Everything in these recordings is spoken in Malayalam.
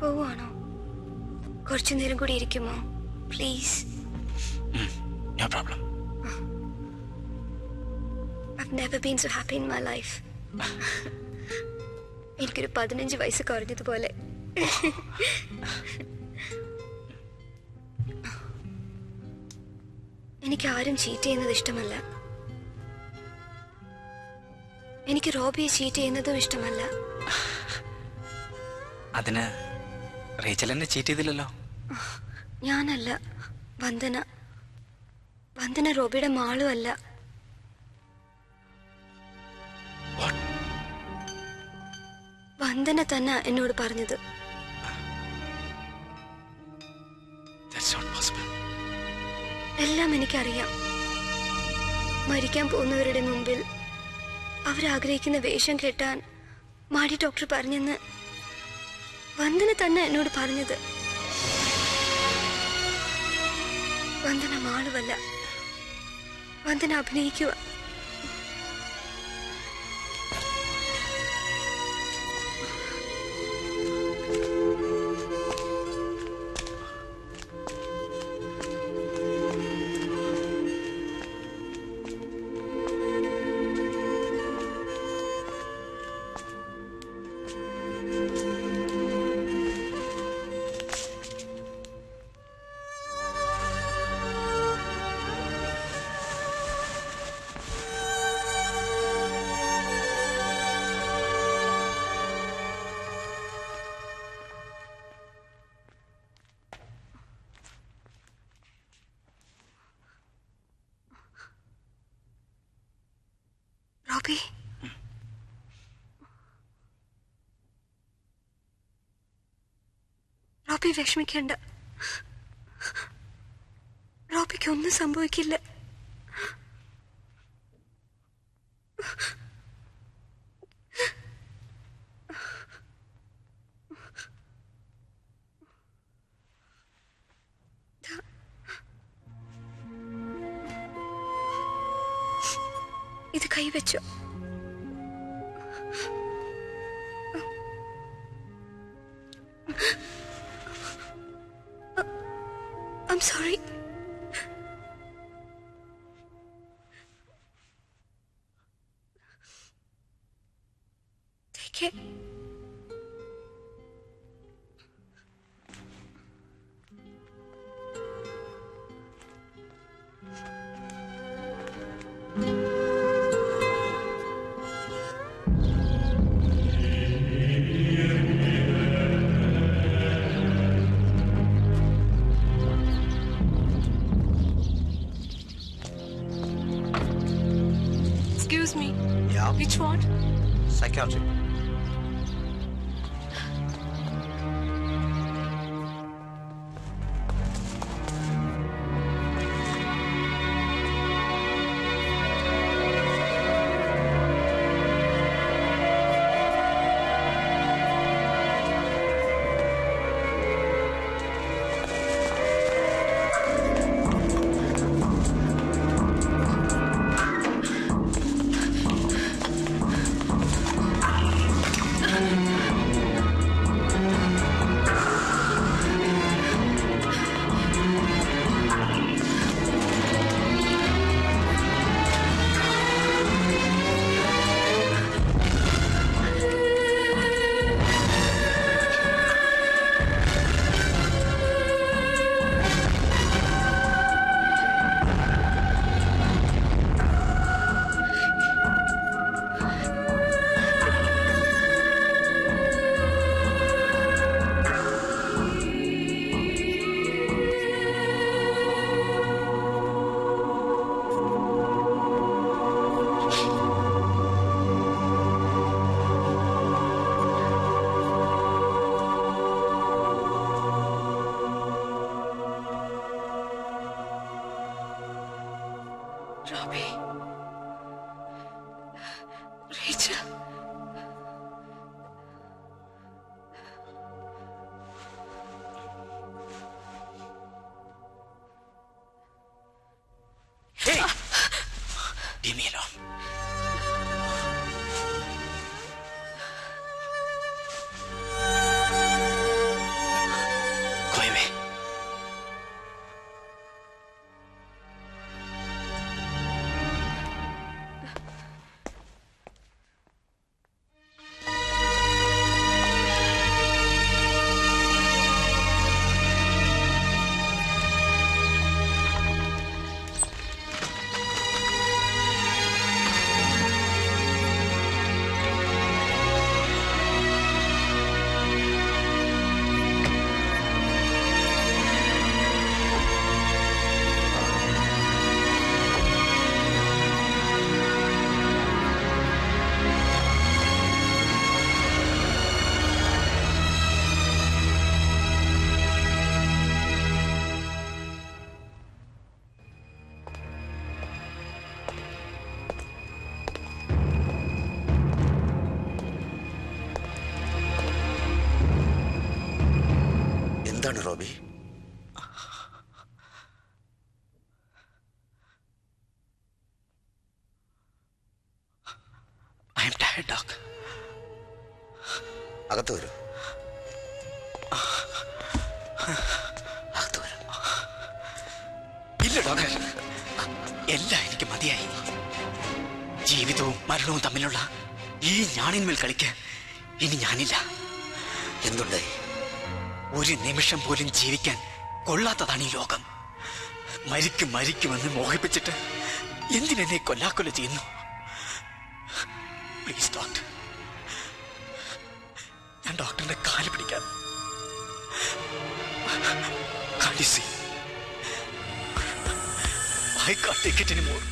പോവാണോ? കുറച്ചു നേരം കൂടി ഇരിക്കുമോ please? No problem. I've never been so happy in my life. എനിക്കൊരു 15 വയസ്സ് കുറഞ്ഞതുപോലെ. എനിക്ക് ആരും ചീറ്റ് ചെയ്യുന്നത് ഇഷ്ടമല്ല. എനിക്ക് റോബിയെ ചീറ്റ് ചെയ്യുന്നതും ഇഷ്ടമല്ല. അതിന് റേച്ചൽ എന്നെ ചീറ്റ് ചെയ്തില്ലല്ലോ. ഞാനല്ല, വന്ദന. വന്ദന റോബിയുടെ മാളും അല്ല. വന്ദന തന്നെ എന്നോട് പറഞ്ഞത്. എല്ലാം എനിക്കറിയാം. മരിക്കാൻ പോകുന്നവരുടെ മുമ്പിൽ അവരാഗ്രഹിക്കുന്ന വേഷം കെട്ടാൻ മാടി ഡോക്ടർ പറഞ്ഞെന്ന് വന്ദന തന്നെ എന്നോട് പറഞ്ഞത്. വന്ദന മാളുമല്ല, വന്ദന അഭിനയിക്കുക. റോബി, റോബി വിഷമിക്കേണ്ട. റോബിക്ക് ഒന്നും സംഭവിക്കില്ല. ഇത് കൈവച്ചോ. I'm sorry. Take it. Excuse me. Yeah. Which ward? Psychiatry. Robbie. Rachel. Hey! Leave me alone. എന്താണ് Robbie? I am tired, doc. അകത്ത് വരൂ. അകത്ത് വരൂ. ഇല്ല ഡോക്ടർ, എല്ലാം എനിക്ക് മതിയായി. ജീവിതവും മരണവും തമ്മിലുള്ള ഈ ഞാണിന്മേൽ കളിക്ക് ഇനി ഞാനില്ല. എന്തുണ്ടായി? ഒരു നിമിഷം പോലും ജീവിക്കാൻ കൊള്ളാത്തതാണ് ഈ ലോകം. മരിക്കുമെന്ന് മോഹിപ്പിച്ചിട്ട് എന്തിനെന്നെ കൊല്ലാക്കൊല ചെയ്യുന്നു? പ്ലീസ് ഡോക്ടർ, ഞാൻ ഡോക്ടറിന്റെ കാല് പിടിക്കാം. I can't take it anymore.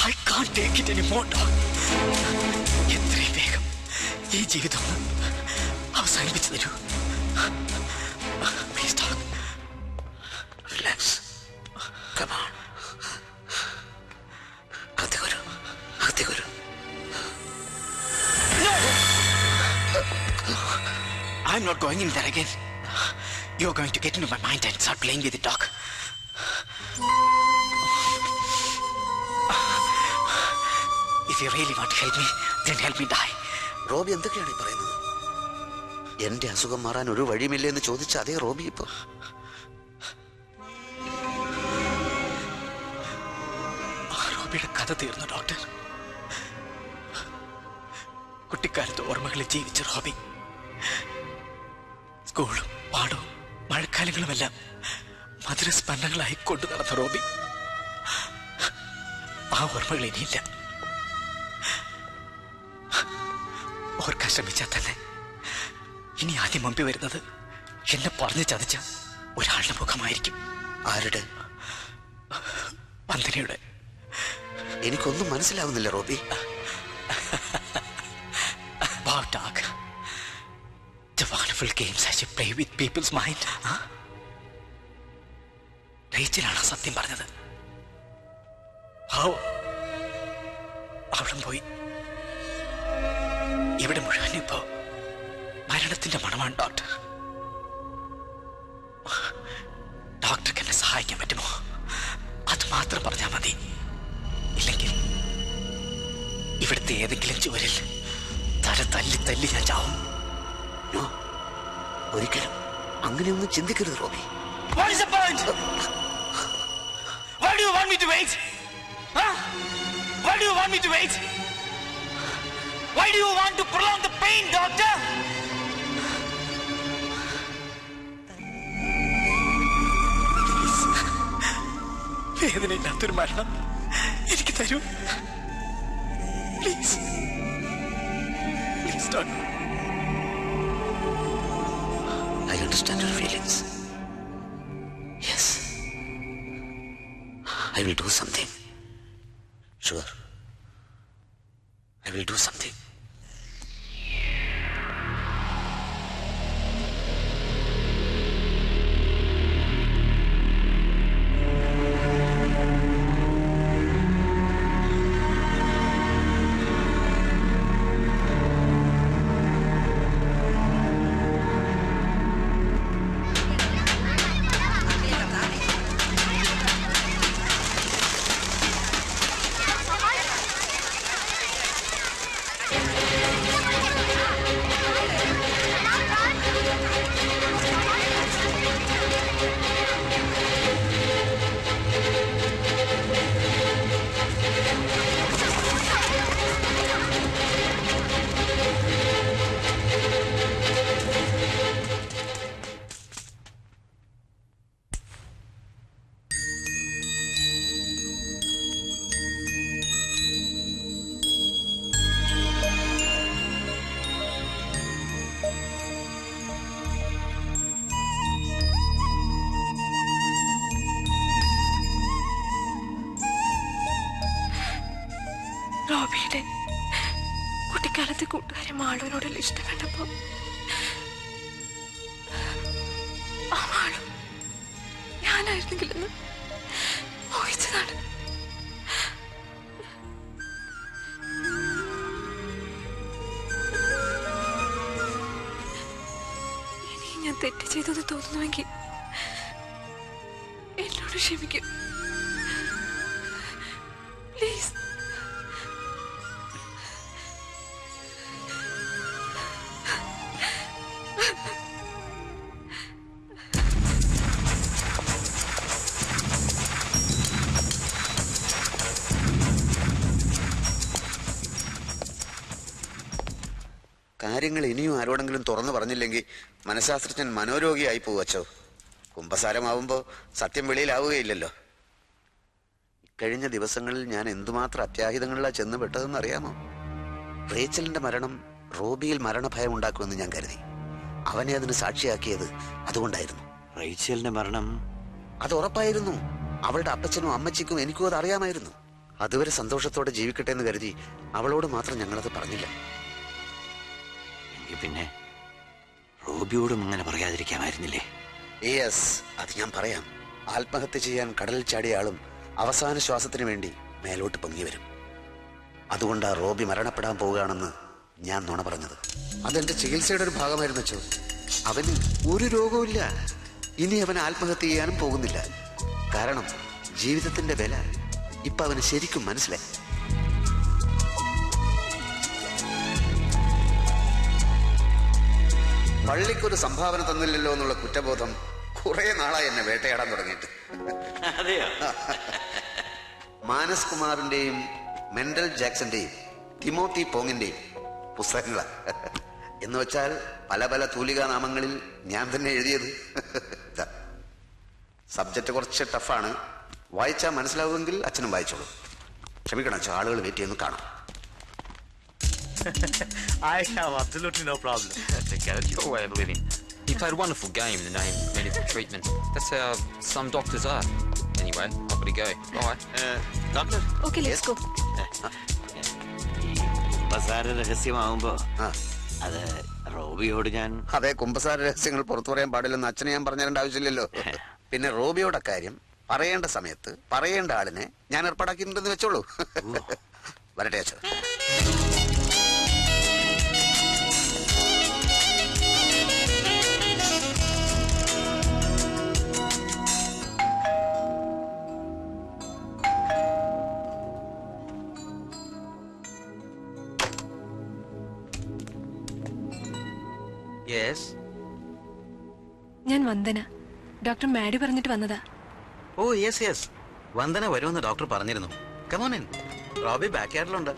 I can't take it anymore, doc. എത്രയും വേഗം ഈ ജീവിതം അവസാനിപ്പിച്ചു തരൂ. Please, doc. Relax. Come on. അകത്തേക്ക് വരൂ. അകത്തേക്ക് വരൂ. No! I'm not going in there again. You're going to get into my mind and start playing with it, doc. If you really want to help me, then help me die. Robbie എന്തൊക്കെയാണ് ഈ പറയുന്നത്? എന്റെ അസുഖം മാറാൻ ഒരു വഴിയുമില്ല എന്ന് ചോദിച്ച അതേ റോബി ഇപ്പൊ റോബിയുടെ കഥ തീർന്നു ഡോക്ടർ. കുട്ടിക്കാലത്ത് ഓർമ്മകളിൽ ജീവിച്ച റോബി സ്കൂളും പാടവും മഴക്കാലങ്ങളുമെല്ലാം മധുരസ്മരണങ്ങളായി കൊണ്ടു നടന്ന റോബി ആ ഓർമ്മകൾ ഇനിയില്ല. ഓർക്കാൻ ശ്രമിച്ചാൽ തന്നെ ഇനി ആദ്യം മുമ്പിൽ വരുന്നത് എന്നെ പറഞ്ഞു ചതച്ച ഒരാളുടെ മുഖമായിരിക്കും. ആരുടെ? വന്ദനയുടെ. എനിക്കൊന്നും മനസ്സിലാവുന്നില്ല Robbie. Wow, Doc. The wonderful games as you play with people's mind. റേച്ചലാണ് സത്യം പറഞ്ഞത്. അവളും പോയി. ഇവിടെ മുഴുവൻ ഇപ്പോ മരണത്തിന്റെ മണമാണ് ഡോക്ടർ. ഡോക്ടർക്ക് എന്നെ സഹായിക്കാൻ പറ്റുമോ? അത് മാത്രം പറഞ്ഞാൽ മതി. ഇല്ലെങ്കിൽ ഇവിടുത്തെ ഏതെങ്കിലും ചുവരിൽ തല തല്ലി ഞാൻ ചാവും. ഒരിക്കലും അങ്ങനെയൊന്നും ചിന്തിക്കരുത് Robbie. What is the point? Why do you want me to wait? Huh? Why do you want me to wait? Why do you want to prolong the pain, doctor? വേദനയില്ലാത്തൊരു മരണം എനിക്ക് തരൂ. Please please doctor. I understand your feelings. Yes. I will do something. Sure. I will do something. റോബിയുടെ കുട്ടിക്കാലത്തെ കൂട്ടുകാരെ മാളുവിനോടുള്ള ഇഷ്ടം കണ്ടപ്പോ ആ മാളു ഞാനായിരുന്നെങ്കിലെന്ന് മോഹിച്ചതാണ്. തെറ്റ് ചെയ്തെന്ന് തോന്നുന്നുവെങ്കിൽ എന്നോട് ക്ഷമിക്കും പ്ലീസ്. കാര്യങ്ങൾ ഇനിയും ആരോടെങ്കിലും തുറന്നു പറഞ്ഞില്ലെങ്കിൽ മനഃശാസ്ത്രജ്ഞൻ മനോരോഗിയായി പോവച്ചോ. കുമ്പസാരമാവുമ്പോ സത്യം വെളിയിലാവുകയില്ലല്ലോ. കഴിഞ്ഞ ദിവസങ്ങളിൽ ഞാൻ എന്തുമാത്രം അത്യാഹിതങ്ങളിലാണ് ചെന്ന് പെട്ടതെന്ന് അറിയാമോ? റേച്ചലിന്റെ മരണം റോബിയിൽ മരണഭയം ഉണ്ടാക്കുമെന്ന് ഞാൻ കരുതി. അവനെ അതിന് സാക്ഷിയാക്കിയത് അതുകൊണ്ടായിരുന്നു. റേച്ചലിന്റെ മരണം അത് ഉറപ്പായിരുന്നു. അവളുടെ അപ്പച്ചനും അമ്മച്ചിക്കും എനിക്കും അത് അറിയാമായിരുന്നു. അതുവരെ സന്തോഷത്തോടെ ജീവിക്കട്ടെ എന്ന് കരുതി അവളോട് മാത്രം ഞങ്ങളത് പറഞ്ഞില്ല. പിന്നെ റോബിയോടും അങ്ങനെ പറയാതിരിക്കാമായിരുന്നില്ലേ? യെസ്, അത് ഞാൻ പറയാം. ആത്മഹത്യ ചെയ്യാൻ കടലിൽ ചാടിയ ആളും അവസാന ശ്വാസത്തിന് വേണ്ടി മേലോട്ട് പൊങ്ങി വരും. അതുകൊണ്ടാ റോബി മരണപ്പെടാൻ പോവുകയാണെന്ന് ഞാൻ നുണ പറഞ്ഞത്. അതെന്റെ ചികിത്സയുടെ ഒരു ഭാഗമായിരുന്നു അച്ചോ. അവന് ഒരു രോഗവുമില്ല. ഇനി അവൻ ആത്മഹത്യ ചെയ്യാനും പോകുന്നില്ല. കാരണം ജീവിതത്തിന്റെ വില ഇപ്പൊ അവന് ശരിക്കും മനസ്സിലായി. പള്ളിക്കൊരു സംഭാവന തന്നില്ലല്ലോ എന്നുള്ള കുറ്റബോധം കുറെ നാളായി എന്നെ വേട്ടയാടാൻ തുടങ്ങിയിട്ട്. അതെയോ? മാനസ് കുമാറിന്റെയും മെൻഡൽ ജാക്സന്റെയും തിമോത്തി പോങ്ങിന്റെയും പുസ്തകങ്ങളാ. എന്ന് വെച്ചാൽ പല പല തൂലികാ നാമങ്ങളിൽ ഞാൻ തന്നെ എഴുതിയത്. സബ്ജക്റ്റ് കുറച്ച് ടഫാണ്. വായിച്ചാൽ മനസ്സിലാവുമെങ്കിൽ അച്ഛനും വായിച്ചോളൂ. ക്ഷമിക്കണം അച്ഛൻ, ആളുകൾ വെയിറ്റ് ചെയ്യുന്നു. കാണാം. I have absolutely no problem. That's okay. That's your way of living. You played a wonderful game in the name of medical treatment. That's how some doctors are. Anyway, I've got to go. Bye. Doctor, okay let's go. ഈ കുമ്പസാര രഹസ്യമാവുമ്പോ ആ, അത് റോബിയോട് ഞാൻ അതെ, കുമ്പസാര രഹസ്യങ്ങൾ പുറത്തു പറയാൻ പാടില്ലെന്ന് അച്ഛനെ ഞാൻ പറഞ്ഞു തരേണ്ട ആവശ്യമില്ലല്ലോ. പിന്നെ റോബിയോടെ കാര്യം പറയേണ്ട സമയത്ത് പറയേണ്ട ആളിനെ ഞാൻ ഏർപ്പാടാക്കിയിട്ടുണ്ടെന്ന് വെച്ചോളൂ. വരട്ടെ അച്ഛൻ. യെസ്. ഞാൻ വന്ദന. ഡോക്ടർ മാഡി പറഞ്ഞിട്ട് വന്നതാ. ഓ യെസ് യെസ്, വന്ദന വരുമെന്ന് ഡോക്ടർ പറഞ്ഞിരുന്നു. Come on in, Robbie back യാർഡിലുണ്ട്.